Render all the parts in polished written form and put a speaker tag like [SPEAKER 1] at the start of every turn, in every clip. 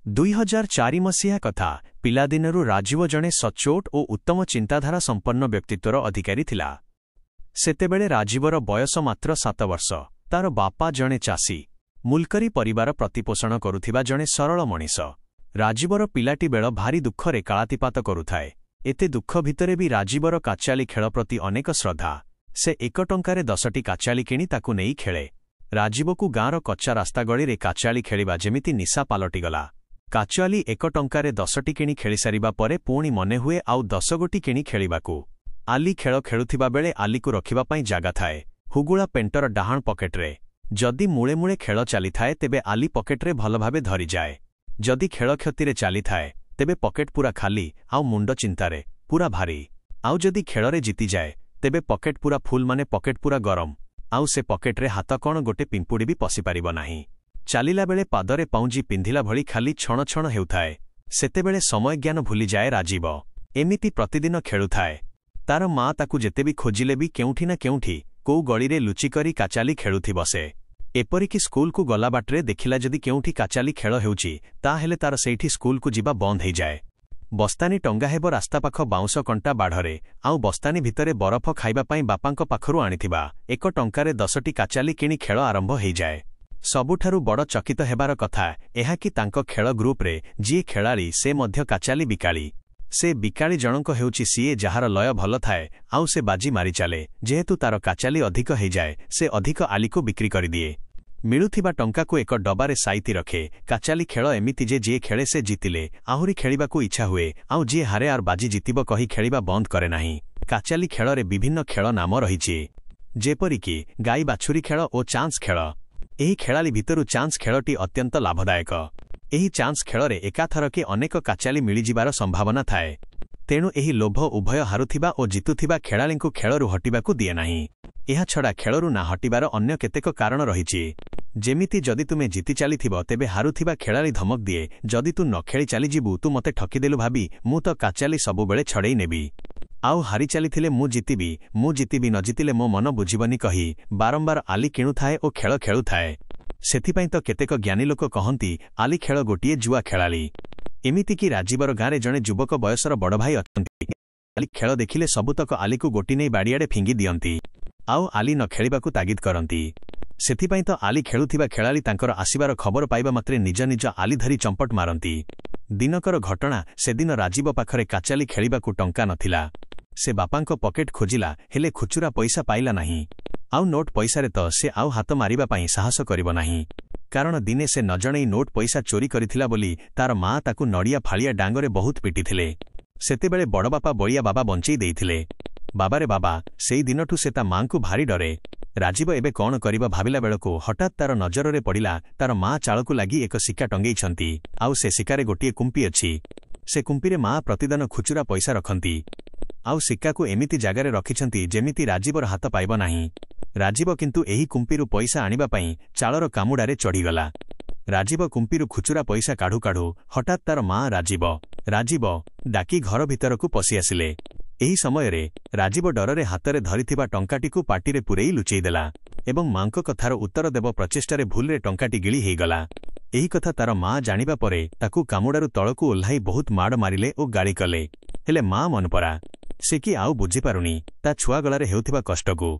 [SPEAKER 1] 2004 ମସିହା କଥା। ପିଲାଦିନରୁ ରାଜୀବ ଜଣେ ସଚ୍ଚୋଟ ଓ ଉତ୍ତମ ଚିନ୍ତାଧାରା ସମ୍ପନ୍ନ ବ୍ୟକ୍ତିତ୍ୱର ଅଧିକାରୀ ଥିଲା। ସେତେବେଳେ ରାଜୀବର ବୟସ ମାତ୍ର 7 ବର୍ଷ। ତାର ବାପା ଜଣେ ଚାଷୀ, ମୁଲକରୀ ପରିବାର ପ୍ରତିପୋଷଣ କରୁଥିବା ଜଣେ ସରଳ ମଣିଷ। ରାଜୀବର ପିଲାଟି ବେଳ ଭାରି ଦୁଃଖରେ କାଳାତିପାତ କରୁଥାଏ। ଏତେ ଦୁଃଖ ଭିତରେ ବି ରାଜୀବର କାଚାଳି ଖେଳ ପ୍ରତି ଅନେକ ଶ୍ରଦ୍ଧା। ସେ 1 ଟଙ୍କାରେ 10ଟି କାଚାଳି କିଣି ତାକୁ ନେଇ ଖେଳେ। ରାଜୀବକୁ ଗାଁର କଚ୍ଚା ରାସ୍ତା ଗଳିରେ କାଚାଳି ଖେଳିବା ଯେମିତି ନିଶା ପାଲଟିଗଲା। କାଚାଳି 1 ଟଙ୍କାରେ 10ଟି କିଣି ଖେଳିସାରିବା ପରେ ପୁଣି ମନେହୁଏ ଆଉ 10 ଗୋଟି କିଣି ଖେଳିବାକୁ। ଆଲି ଖେଳ ଖେଳୁଥିବା ବେଳେ ଆଲିକୁ ରଖିବା ପାଇଁ ଜାଗା ଥାଏ ହୁଗୁଳା ପେଣ୍ଟର ଡାହାଣ ପକେଟରେ। ଯଦି ମୂଳେ ମୂଳେ ଖେଳ ଚାଲିଥାଏ ତେବେ ଆଲି ପକେଟରେ ଭଲଭାବେ ଧରିଯାଏ। ଯଦି ଖେଳ କ୍ଷତିରେ ଚାଲିଥାଏ ତେବେ ପକେଟ ପୁରା ଖାଲି ଆଉ ମୁଣ୍ଡ ଚିନ୍ତାରେ ପୁରା ଭାରି। ଆଉ ଯଦି ଖେଳରେ ଜିତିଯାଏ ତେବେ ପକେଟ ପୁରା ଫୁଲ୍, ମାନେ ପକେଟ ପୁରା ଗରମ। ଆଉ ସେ ପକେଟରେ ହାତ କ'ଣ ଗୋଟେ ପିମ୍ପୁଡ଼ି ବି ପଶିପାରିବ ନାହିଁ। ଚାଲିଲାବେଳେ ପାଦରେ ପାଉଁଜି ପିନ୍ଧିଲା ଭଳି ଖାଲି ଛଣ ଛଣ ହେଉଥାଏ। ସେତେବେଳେ ସମୟଜ୍ଞାନ ଭୁଲିଯାଏ ରାଜୀବ। ଏମିତି ପ୍ରତିଦିନ ଖେଳୁଥାଏ। ତାର ମା ତାକୁ ଯେତେ ବି ଖୋଜିଲେ ବି କେଉଁଠି ନା କେଉଁଠି କୋଉ ଗଳିରେ ଲୁଚିକରି କାଚାଲି ଖେଳୁଥିବ ସେ। ଏପରିକି ସ୍କୁଲକୁ ଗଲା ବାଟରେ ଦେଖିଲା ଯଦି କେଉଁଠି କାଚାଲି ଖେଳ ହେଉଛି ତାହେଲେ ତାର ସେଇଠି ସ୍କୁଲକୁ ଯିବା ବନ୍ଦ ହେଇଯାଏ। ବସ୍ତାନି ଟଙ୍ଗା ହେବ ରାସ୍ତାପାଖ ବାଉଁଶ କଣ୍ଟା ବାଢ଼ରେ, ଆଉ ବସ୍ତାନି ଭିତରେ ବରଫ ଖାଇବା ପାଇଁ ବାପାଙ୍କ ପାଖରୁ ଆଣିଥିବା 1 ଟଙ୍କାରେ 10ଟି କାଚାଲି କିଣି ଖେଳ ଆରମ୍ଭ ହେଇଯାଏ। ସବୁଠାରୁ ବଡ଼ ଚକିତ ହେବାର କଥା ଏହା କି ତାଙ୍କ ଖେଳ ଗ୍ରୁପରେ ଯିଏ ଖେଳାଳି ସେ ମଧ୍ୟ କାଚାଲି ବିକାଳି। ସେ ବିକାଳି ଜଣଙ୍କ ହେଉଛି ସିଏ ଯାହାର ଲୟ ଭଲ ଥାଏ ଆଉ ସେ ବାଜି ମାରିଚାଲେ। ଯେହେତୁ ତାର କାଚାଲି ଅଧିକ ହେଇଯାଏ ସେ ଅଧିକ ଆଲିକୁ ବିକ୍ରି କରିଦିଏ। ମିଳୁଥିବା ଟଙ୍କାକୁ 1 ଡବାରେ ସାଇତି ରଖେ। କାଚାଲି ଖେଳ ଏମିତି ଯେ ଯିଏ ଖେଳେ ସେ ଜିତିଲେ ଆହୁରି ଖେଳିବାକୁ ଇଚ୍ଛା ହୁଏ, ଆଉ ଯିଏ ହାରେ ଆର୍ ବାଜି ଜିତିବ କହି ଖେଳିବା ବନ୍ଦ କରେ ନାହିଁ। କାଚାଲି ଖେଳରେ ବିଭିନ୍ନ ଖେଳ ନାମ ରହିଛି, ଯେପରିକି ଗାଈ ବାଛୁରୀ ଖେଳ ଓ ଚାନ୍ସ ଖେଳ। ଏହି ଖେଳାଳି ଭିତରୁ ଚାନ୍ସ ଖେଳଟି ଅତ୍ୟନ୍ତ ଲାଭଦାୟକ। ଏହି ଚାନ୍ସ ଖେଳରେ ଏକାଥରକେ ଅନେକ କାଚାଲି ମିଳିଯିବାର ସମ୍ଭାବନା ଥାଏ। ତେଣୁ ଏହି ଲୋଭ ଉଭୟ ହାରୁଥିବା ଓ ଜିତୁଥିବା ଖେଳାଳିଙ୍କୁ ଖେଳରୁ ହଟିବାକୁ ଦିଏ ନାହିଁ। ଏହାଛଡ଼ା ଖେଳରୁ ନା ହଟିବାର ଅନ୍ୟ କେତେକ କାରଣ ରହିଛି। ଯେମିତି ଯଦି ତୁମେ ଜିତି ଚାଲିଥିବ ତେବେ ହାରୁଥିବା ଖେଳାଳି ଧମକ ଦିଏ, ଯଦି ତୁ ନ ଖେଳି ଚାଲିଯିବୁ ତୁ ମୋତେ ଠକିଦେଲୁ ଭାବି ମୁଁ ତ କାଚାଲି ସବୁବେଳେ ଛଡ଼େଇ ନେବି। ଆଉ ହାରି ଚାଲିଥିଲେ ମୁଁ ଜିତିବି ନ ଜିତିଲେ ମୋ ମନ ବୁଝିବନି କହି ବାରମ୍ବାର ଆଲି କିଣୁଥାଏ ଓ ଖେଳ ଖେଳୁଥାଏ। ସେଥିପାଇଁ ତ କେତେକ ଜ୍ଞାନୀ ଲୋକ କହନ୍ତି ଆଲି ଖେଳ ଗୋଟିଏ ଜୁଆ ଖେଳାଳି। ଏମିତିକି ରାଜୀବର ଗାଁରେ ଜଣେ ଯୁବକ ବୟସର ବଡ଼ ଭାଇ ଅଛନ୍ତି। ଆଲି ଖେଳ ଦେଖିଲେ ସବୁତକ ଆଲିକୁ ଗୋଟି ନେଇ ବାଡ଼ିଆଡ଼େ ଫିଙ୍ଗି ଦିଅନ୍ତି ଆଉ ଆଲି ନ ଖେଳିବାକୁ ତାଗିଦ କରନ୍ତି। ସେଥିପାଇଁ ତ ଆଲି ଖେଳୁଥିବା ଖେଳାଳି ତାଙ୍କର ଆସିବାର ଖବର ପାଇବା ମାତ୍ରେ ନିଜ ନିଜ ଆଲି ଧରି ଚମ୍ପଟ ମାରନ୍ତି। ଦିନକର ଘଟଣା, ସେଦିନ ରାଜୀବ ପାଖରେ କାଚାଲି ଖେଳିବାକୁ ଟଙ୍କା ନଥିଲା। ସେ ବାପାଙ୍କ ପକେଟ ଖୋଜିଲା ହେଲେ ଖୁଚୁରା ପଇସା ପାଇଲା ନାହିଁ। ଆଉ ନୋଟ ପଇସାରେ ତ ସେ ଆଉ ହାତ ମାରିବା ପାଇଁ ସାହସ କରିବ ନାହିଁ। କାରଣ ଦିନେ ସେ ନ ଜଣେଇ ନୋଟ ପଇସା ଚୋରି କରିଥିଲା ବୋଲି ତାର ମା ତାକୁ ନଡ଼ିଆ ଫାଳିଆ ଡାଙ୍ଗରେ ବହୁତ ପିଟିଥିଲେ। ସେତେବେଳେ ବଡ଼ବାପା ବଳିଆ ବାବା ବଞ୍ଚେଇ ଦେଇଥିଲେ। ବାବାରେ ବାବା, ସେଇ ଦିନଠୁ ସେ ତା ମାଙ୍କୁ ଭାରି ଡରେ। ରାଜୀବ ଏବେ କ'ଣ କରିବ ଭାବିଲା ବେଳକୁ ହଠାତ୍ ତାର ନଜରରେ ପଡ଼ିଲା ତାର ମା ଚାଳକୁ ଲାଗି 1 ଶିକା ଟଙ୍ଗେଇଛନ୍ତି, ଆଉ ସେ ଶିକାରେ ଗୋଟିଏ କୁମ୍ପି ଅଛି। ସେ କୁମ୍ପିରେ ମା ପ୍ରତିଦିନ ଖୁଚୁରା ପଇସା ରଖନ୍ତି, ଆଉ ଶିକାକୁ ଏମିତି ଜାଗାରେ ରଖିଛନ୍ତି ଯେମିତି ରାଜୀବର ହାତ ପାଇବ ନାହିଁ। ରାଜୀବ କିନ୍ତୁ ଏହି କୁମ୍ପିରୁ ପଇସା ଆଣିବା ପାଇଁ ଚାଳର କାମୁଡ଼ାରେ ଚଢ଼ିଗଲା। ରାଜୀବ କୁମ୍ପିରୁ ଖୁଚୁରା ପଇସା କାଢ଼ୁ କାଢ଼ୁ ହଠାତ୍ ତାର ମା ରାଜୀବ ଡାକି ଘର ଭିତରକୁ ପଶିଆସିଲେ। ଏହି ସମୟରେ ରାଜୀବ ଡରରେ ହାତରେ ଧରିଥିବା ଟଙ୍କାଟିକୁ ପାଟିରେ ପୂରେଇ ଲୁଚେଇଦେଲା ଏବଂ ମାଙ୍କ କଥାର ଉତ୍ତର ଦେବ ପ୍ରଚେଷ୍ଟାରେ ଭୁଲରେ ଟଙ୍କାଟି ଗିଳି ହେଇଗଲା। ଏହି କଥା ତାର ମା ଜାଣିବା ପରେ ତାକୁ କାମୁଡ଼ାରୁ ତଳକୁ ଓହ୍ଲାଇ ବହୁତ ମାଡ଼ ମାରିଲେ ଓ ଗାଳି କଲେ। ହେଲେ ମା ମନପରା, ସେ କି ଆଉ ବୁଝିପାରୁନି ତା ଛୁଆ ଗଳାରେ ହେଉଥିବା କଷ୍ଟକୁ।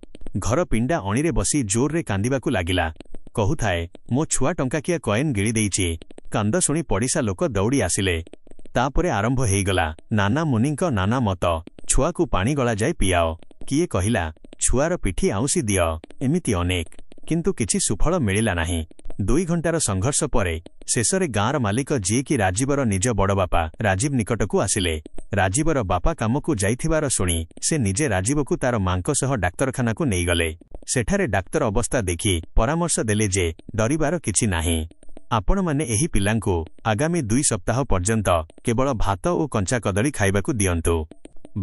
[SPEAKER 1] ଘର ପିଣ୍ଡା ଅଣିରେ ବସି ଜୋରରେ କାନ୍ଦିବାକୁ ଲାଗିଲା। କହୁଥାଏ, ମୋ ଛୁଆ ଟଙ୍କାକିଆ କଏନ୍ ଗିଳି ଦେଇଛି। କାନ୍ଦ ଶୁଣି ପଡ଼ିଶା ଲୋକ ଦୌଡ଼ି ଆସିଲେ। ତାପରେ ଆରମ୍ଭ ହେଇଗଲା ନାନା ମୁନିଙ୍କ ନାନା ମତ। ଛୁଆକୁ ପାଣି ଗଳାଯାଏ ପିଆଅ, କିଏ କହିଲା ଛୁଆର ପିଠି ଆଉଁସି ଦିଅ, ଏମିତି ଅନେକ। କିନ୍ତୁ କିଛି ସୁଫଳ ମିଳିଲା ନାହିଁ। 2 ଘଣ୍ଟାର ସଂଘର୍ଷ ପରେ ଶେଷରେ ଗାଁର ମାଲିକ ଯିଏକି ରାଜୀବର ନିଜ ବଡ଼ବାପା ରାଜୀବ ନିକଟକୁ ଆସିଲେ। ରାଜୀବର ବାପା କାମକୁ ଯାଇଥିବାର ଶୁଣି ସେ ନିଜେ ରାଜୀବକୁ ତାର ମାଙ୍କ ସହ ଡାକ୍ତରଖାନାକୁ ନେଇଗଲେ। ସେଠାରେ ଡାକ୍ତର ଅବସ୍ଥା ଦେଖି ପରାମର୍ଶ ଦେଲେ ଯେ ଡରିବାର କିଛି ନାହିଁ। ଆପଣମାନେ ଏହି ପିଲାଙ୍କୁ ଆଗାମୀ 2 ସପ୍ତାହ ପର୍ଯ୍ୟନ୍ତ କେବଳ ଭାତ ଓ କଞ୍ଚା କଦଳୀ ଖାଇବାକୁ ଦିଅନ୍ତୁ।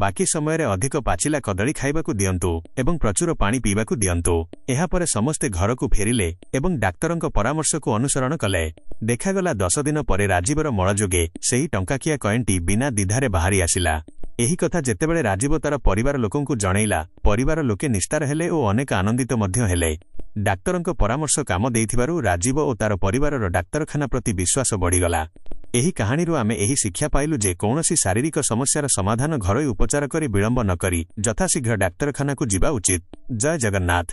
[SPEAKER 1] ବାକି ସମୟରେ ଅଧିକ ପାଚିଲା କଦଳୀ ଖାଇବାକୁ ଦିଅନ୍ତୁ ଏବଂ ପ୍ରଚୁର ପାଣି ପିଇବାକୁ ଦିଅନ୍ତୁ। ଏହାପରେ ସମସ୍ତେ ଘରକୁ ଫେରିଲେ ଏବଂ ଡାକ୍ତରଙ୍କ ପରାମର୍ଶକୁ ଅନୁସରଣ କଲେ। ଦେଖାଗଲା 10 ଦିନ ପରେ ରାଜୀବର ମଳ ଯୋଗେ ସେହି ଟଙ୍କାକିଆ କଏନ୍ଟି ବିନା ଦ୍ୱିଧାରେ ବାହାରି ଆସିଲା। ଏହି କଥା ଯେତେବେଳେ ରାଜୀବ ତାର ପରିବାର ଲୋକଙ୍କୁ ଜଣେଇଲା, ପରିବାର ଲୋକେ ନିସ୍ତାର ହେଲେ ଓ ଅନେକ ଆନନ୍ଦିତ ମଧ୍ୟ ହେଲେ। ଡାକ୍ତରଙ୍କ ପରାମର୍ଶ କାମ ଦେଇଥିବାରୁ ରାଜୀବ ଓ ତାର ପରିବାରର ଡାକ୍ତରଖାନା ପ୍ରତି ବିଶ୍ୱାସ ବଢ଼ିଗଲା। ଏହି କାହାଣୀରୁ ଆମେ ଏହି ଶିକ୍ଷା ପାଇଲୁ ଯେ କୌଣସି ଶାରୀରିକ ସମସ୍ୟାର ସମାଧାନ ଘରୋଇ ଉପଚାର କରି ବିଳମ୍ବ ନ କରି ଯଥାଶୀଘ୍ର ଡାକ୍ତରଖାନାକୁ ଯିବା ଉଚିତ। ଜୟ ଜଗନ୍ନାଥ।